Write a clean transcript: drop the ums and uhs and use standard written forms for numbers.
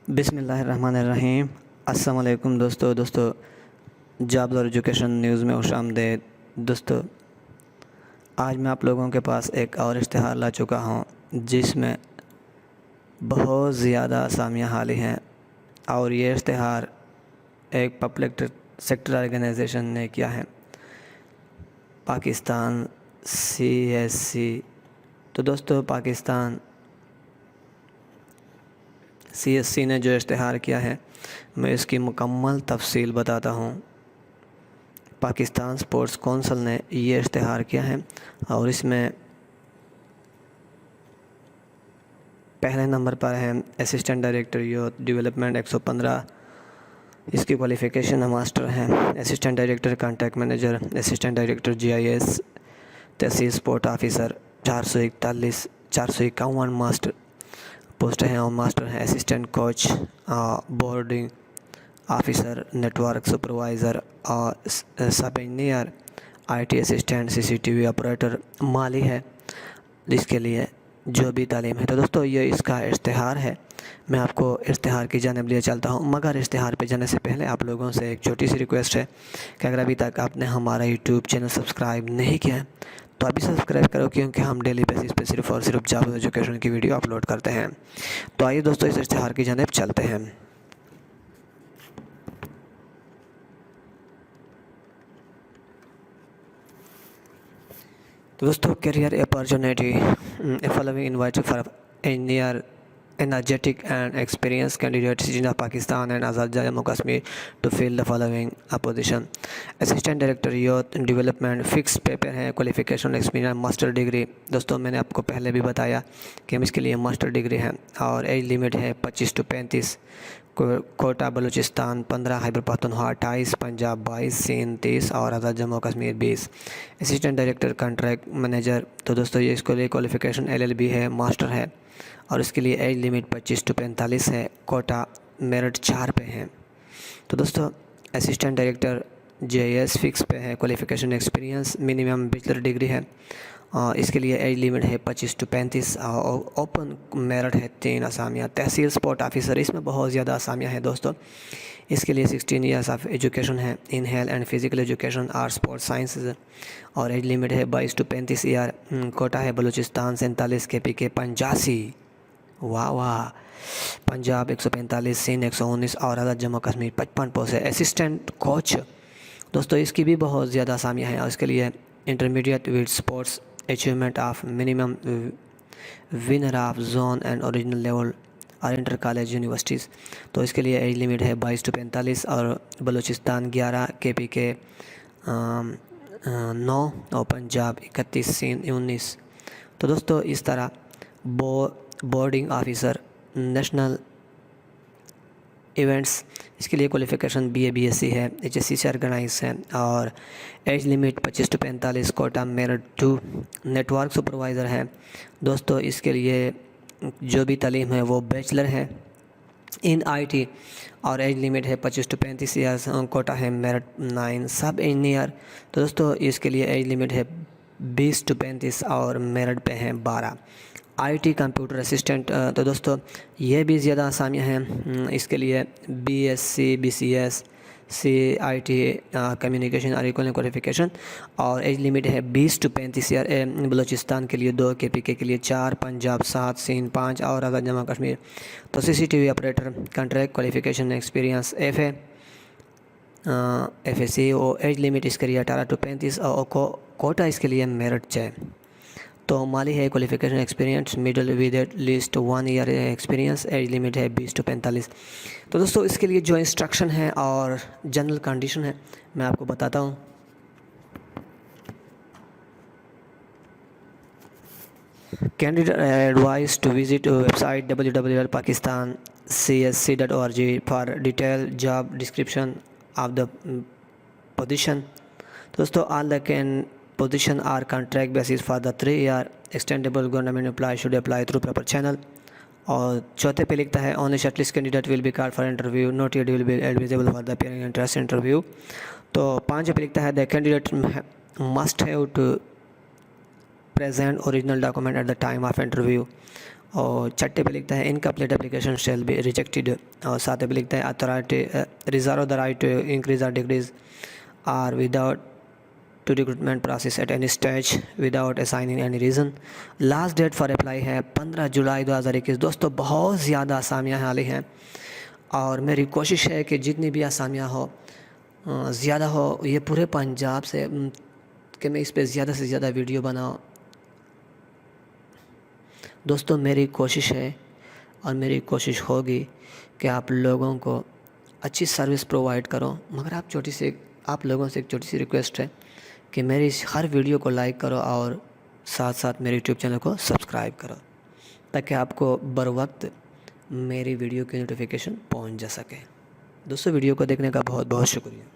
बिस्मिल्लाहिर्रहमानिर्रहीम। अस्सलाम वालेकुम दोस्तों जॉब्स और एजुकेशन न्यूज़ में खुशामदीद। दोस्तों, आज मैं आप लोगों के पास एक और इश्तिहार ला चुका हूं जिसमें बहुत ज़्यादा असामियाँ हाली हैं और ये इश्तिहार एक पब्लिक सेक्टर ऑर्गेनाइजेशन ने किया है, पाकिस्तान CSC। तो दोस्तों, पाकिस्तान CSC ने जो इश्तिहार किया है, मैं इसकी मुकम्मल तफसील बताता हूँ। पाकिस्तान स्पोर्ट्स कौंसिल ने ये इश्तिहार किया है और इसमें पहले नंबर पर है असिस्टेंट डायरेक्टर यूथ डेवलपमेंट 115। इसकी क्वालिफ़िकेशन मास्टर है। Assistant director contact manager, assistant director GIS, tehsil sport officer 451 master post हैं और मास्टर हैं। Assistant coach, boarding officer, network supervisor और sub engineer, IT assistant, CCTV operator, माली है जिसके लिए जो भी तालीम है। तो दोस्तों, ये इसका इश्तिहार है। मैं आपको इश्तिहार की जानिब लिए चलता हूँ, मगर इश्तिहार पे जाने से पहले आप लोगों से एक छोटी सी रिक्वेस्ट है कि अगर अभी तक आपने हमारा YouTube चैनल सब्सक्राइब नहीं किया है तो अभी सब्सक्राइब करो, क्योंकि हम डेली बेसिस पे सिर्फ और सिर्फ जॉब एजुकेशन की वीडियो अपलोड करते हैं। तो आइए दोस्तों, इस इश्तिहार की जानिब चलते हैं। तो दोस्तों, career opportunity following invited for engineer energetic and experienced candidates in Pakistan and Azad Jammu Kashmir to fill the following position: Assistant Director Youth Development, fix paper है, क्वालिफिकेशन एक्सपीरियंस मास्टर डिग्री। दोस्तों, मैंने आपको पहले भी बताया कि हम इसके लिए मास्टर डिग्री है और एज लिमिट है 25 to 35। कोटा बलूचिस्तान 15, खैबर पख्तूनख्वा 28, पंजाब 22, सिंध 30 और Azad Jammu Kashmir 20। Assistant director contract manager, तो दोस्तों ये इसके लिए क्वालिफिकेशन LLB है, मास्टर है और इसके लिए एज लिमिट 25 to 45 है। कोटा मेरिट 4 पे है। तो दोस्तों, असिस्टेंट डायरेक्टर GIS फिक्स पे है, qualification experience minimum bachelor degree है और इसके लिए एज लिमिट है 25 to 35 और ओपन मेरिट है 3 असामियाँ। तहसील स्पोर्ट ऑफिसर, इसमें बहुत ज़्यादा असामियाँ हैं दोस्तों। इसके लिए 16 ईयर्स ऑफ एजुकेशन है in health and physical education और स्पोर्ट्स साइंस और एज लिमिट है 22 to 35 ईयर। कोटा है बलूचिस्तान 47, KPK 85, वाह वाह, पंजाब 145, सिंध 119 और आज़ाद जम्मू कश्मीर 55 पोस्ट है। असिस्टेंट कोच, दोस्तों इसकी भी बहुत ज़्यादा असामियाँ हैं और इसके लिए intermediate with sports achievement of minimum winner of zone and original level और इंटर कॉलेज यूनिवर्सिटीज़। तो इसके लिए एज लिमिट है 22 to 45 और बलूचिस्तान 11, KPK 9 और पंजाब 31, सिंध 19। तो दोस्तों, इस तरह बोर्डिंग ऑफिसर नेशनल इवेंट्स, इसके लिए क्वालिफ़िकेशन BA BSc है, HSC से ऑर्गेनाइज है और age limit 25 to 45। Quota merit 2। Network supervisor है दोस्तों, इसके लिए जो भी तालीम है वो बैचलर है इन IT और एज लिमिट है 25 to 35 ईयर्स। कोटा है मेरिट 9। सब इंजीनियर, तो दोस्तों इसके लिए एज लिमिट है 20 to 35 और मेरिट पे हैं 12। IT कंप्यूटर असिस्टेंट, तो दोस्तों ये भी ज़्यादा आसामियाँ हैं। इसके लिए BSc BCS CIT कम्युनिकेशन और इक्वल क्वालिफिकेशन और एज लिमिट है 20 to 35 ईयर। बलूचिस्तान के लिए 2, KPK के लिए 4, पंजाब 7, सिंध 5 और आज़ाद जम्मू कश्मीर। तो CCTV operator contract qualification experience FAC और एज लिमिट इसके लिए 18 to 35 और कोटा इसके लिए मेरिट 6। तो माली है, qualification experience middle with at least 1 year experience, age limit है 20 to 45। तो दोस्तों, इसके लिए जो इंस्ट्रक्शन है और जनरल कंडीशन है मैं आपको बताता हूँ। Candidate advise to visit website www.pakistancsc.org for detail job description of the position. दोस्तों, all the can position are contract basis for the 3 year extendable government employee should apply through proper channel। और चौथे पे लिखता है only shortlist candidate will be called for interview, not yet will be eligible for the appearing interest interview। तो 5 पे लिखता है the candidate must have to present original document at the time of interview और छठे पे लिखता है incomplete application shall be rejected. और सातवें पे लिखता है authority reserve the right to increase और decrease or without to recruitment process at any stage without assigning any reason. Last date for apply है 15 जुलाई 2021। दोस्तों बहुत ज़्यादा आसामियाँ हाल हैं और मेरी कोशिश है कि जितनी भी आसामियाँ हो ज़्यादा हो, ये पूरे पंजाब से कि मैं इस पर ज़्यादा से ज़्यादा वीडियो बनाऊँ। दोस्तों मेरी कोशिश है और मेरी कोशिश होगी कि आप लोगों को अच्छी सर्विस प्रोवाइड करो, मगर आप लोगों से एक छोटी सी रिक्वेस्ट है कि मेरी इस हर वीडियो को लाइक करो और साथ साथ मेरे यूट्यूब चैनल को सब्सक्राइब करो ताकि आपको बर वक्त मेरी वीडियो की नोटिफिकेशन पहुंच जा सके। दोस्तों वीडियो को देखने का बहुत बहुत शुक्रिया।